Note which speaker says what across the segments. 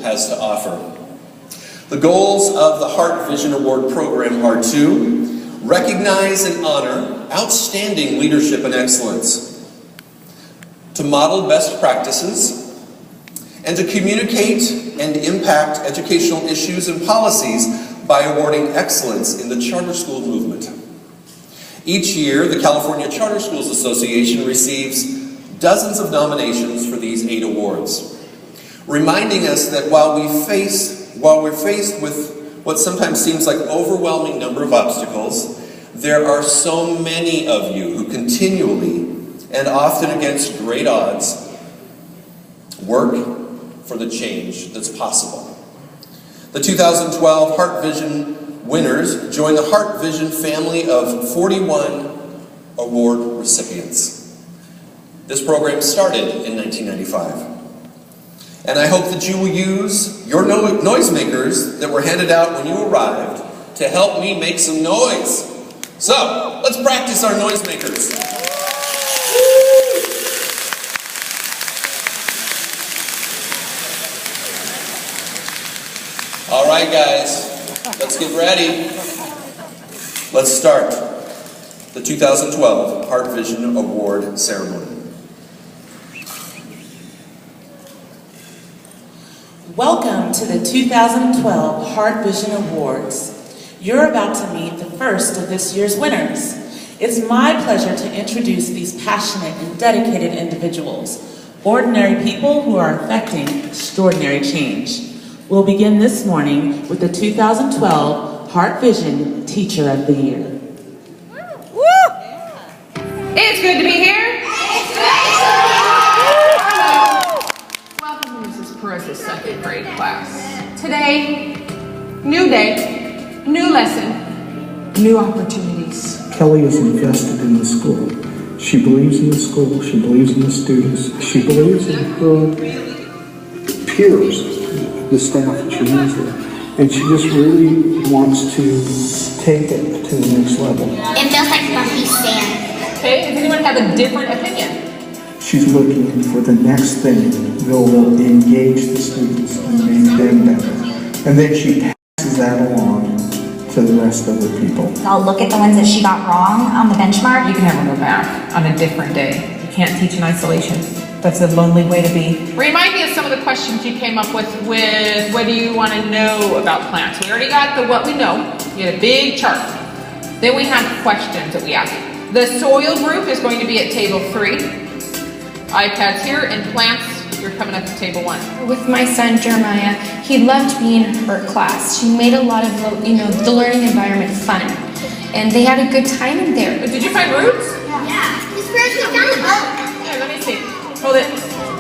Speaker 1: has to offer. The goals of the Heart Vision Award program are to recognize and honor outstanding leadership and excellence, to model best practices, and to communicate and impact educational issues and policies by awarding excellence in the charter school movement. Each year, the California Charter Schools Association receives dozens of nominations for these 8 awards, reminding us that while we're faced with what sometimes seems like an overwhelming number of obstacles, there are so many of you who continually, and often against great odds, work for the change that's possible. The 2012 Heart Vision winners join the Heart Vision family of 41 award recipients. This program started in 1995. And I hope that you will use your noisemakers that were handed out when you arrived to help me make some noise. So, let's practice our noisemakers. All right, guys, let's get ready. Let's start the 2012 Heart Vision Award ceremony.
Speaker 2: Welcome to the 2012 Heart Vision Awards. You're about to meet the first of this year's winners. It's my pleasure to introduce these passionate and dedicated individuals, ordinary people who are effecting extraordinary change. We'll begin this morning with the 2012 Heart Vision Teacher of the Year.
Speaker 3: Woo! It's good to be here. Welcome to Mrs. Perez's second grade class. Today, new day, new lesson, new opportunities.
Speaker 4: Kelly is invested in the school. She believes in the school, she believes in the students, she believes in her peers, the staff that she has there. And she just really wants to take it to the next level.
Speaker 5: It feels like bumpy sand.
Speaker 3: Okay, does anyone have a different opinion?
Speaker 4: She's looking for the next thing that will engage the students and make them better. And then she passes that along to the rest of the people.
Speaker 5: I'll look at the ones that she got wrong on the benchmark.
Speaker 6: You can never go back on a different day. You can't teach in isolation. That's a lonely way to be.
Speaker 3: Remind me of some of the questions you came up with what do you want to know about plants? We already got the what we know. You had a big chart. Then we have questions that we ask. The soil group is going to be at table 3. iPads here, and plants, you're coming up to table 1.
Speaker 7: With my son Jeremiah, he loved being in her class. She made a lot of, the learning environment fun. And they had a good time in there.
Speaker 3: But did you find roots?
Speaker 5: Yeah. This person found the book.
Speaker 3: Yeah, let me see. Hold it.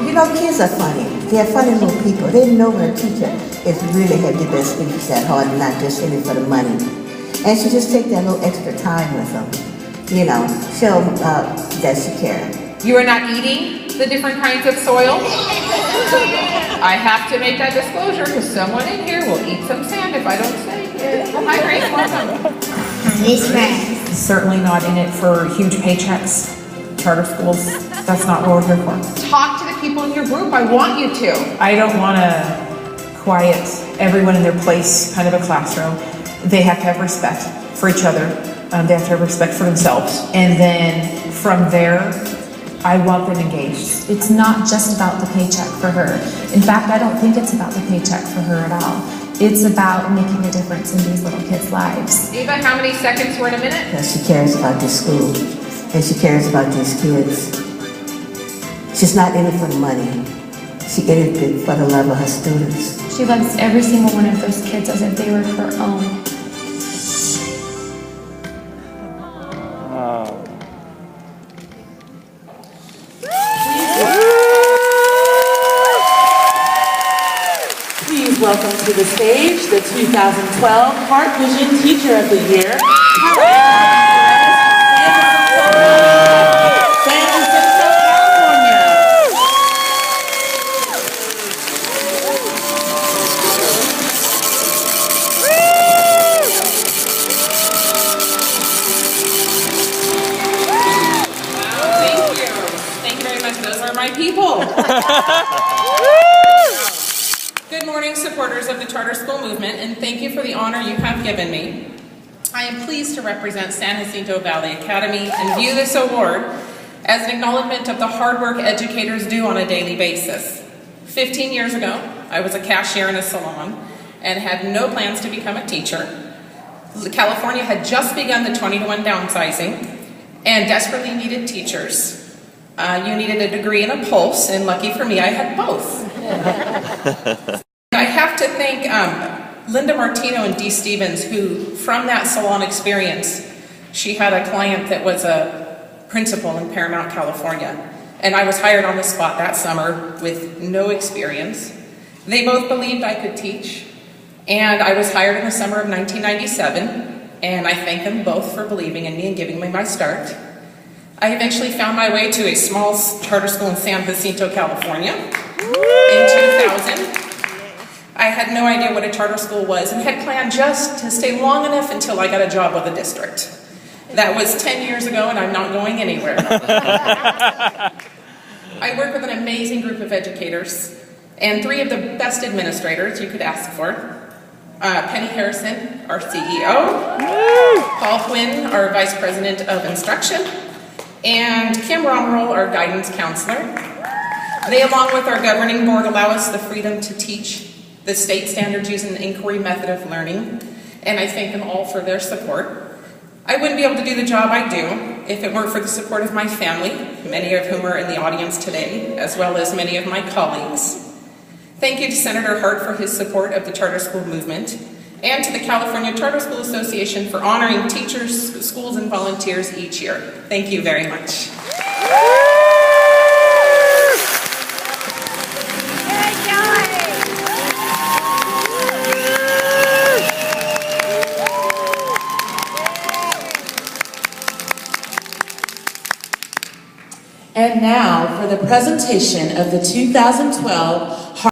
Speaker 8: You know, kids are funny. They're funny little people. They know when a teacher is really had the best students at heart and not just in it for the money. And she just take that little extra time with them. Show them that she cares.
Speaker 3: You are not eating the different kinds of soil. I have to make that disclosure because someone in here will eat some sand if I don't say it. Hi, Grace. Welcome.
Speaker 5: This friend.
Speaker 6: Certainly not in it for huge paychecks. Charter schools, that's not what we're here for.
Speaker 3: Talk to the people in your group. I want you to.
Speaker 6: I don't want to quiet everyone in their place, kind of a classroom. They have to have respect for each other. They have to have respect for themselves. And then from there, I want them engaged.
Speaker 7: It's not just about the paycheck for her. In fact, I don't think it's about the paycheck for her at all. It's about making a difference in these little kids' lives.
Speaker 3: Eva, how many seconds were in a minute?
Speaker 8: Because she cares about this school. And she cares about these kids. She's not in it for the money. She in it for the love of her students.
Speaker 7: She loves every single one of those kids as if they were her own.
Speaker 2: Please welcome to the stage the 2012 Heart Vision Teacher of the Year.
Speaker 3: Thank you very much. Those are my people. Good morning.
Speaker 9: morning, supporters of the charter school movement, and thank you for the honor you have given me. I am pleased to represent San Jacinto Valley Academy and view this award as an acknowledgement of the hard work educators do on a daily basis. 15 years ago, I was a cashier in a salon and had no plans to become a teacher. California had just begun the 20-to-1 downsizing and desperately needed teachers. You needed a degree and a pulse, and lucky for me, I had both. I have to thank Linda Martino and Dee Stevens, who, from that salon experience, she had a client that was a principal in Paramount, California, and I was hired on the spot that summer with no experience. They both believed I could teach, and I was hired in the summer of 1997, and I thank them both for believing in me and giving me my start. I eventually found my way to a small charter school in San Jacinto, California in 2000. I had no idea what a charter school was and had planned just to stay long enough until I got a job with the district. That was 10 years ago, and I'm not going anywhere. I work with an amazing group of educators and 3 of the best administrators you could ask for. Penny Harrison, our CEO, Paul Quinn, our Vice President of Instruction, and Kim Romerl, our guidance counselor. They, along with our governing board, allow us the freedom to teach the state standards using the inquiry method of learning, and I thank them all for their support. I wouldn't be able to do the job I do if it weren't for the support of my family, many of whom are in the audience today, as well as many of my colleagues. Thank you to Senator Hart for his support of the charter school movement, and to the California Charter School Association for honoring teachers, schools, and volunteers each year. Thank you very much.
Speaker 2: And now for the presentation of the 2012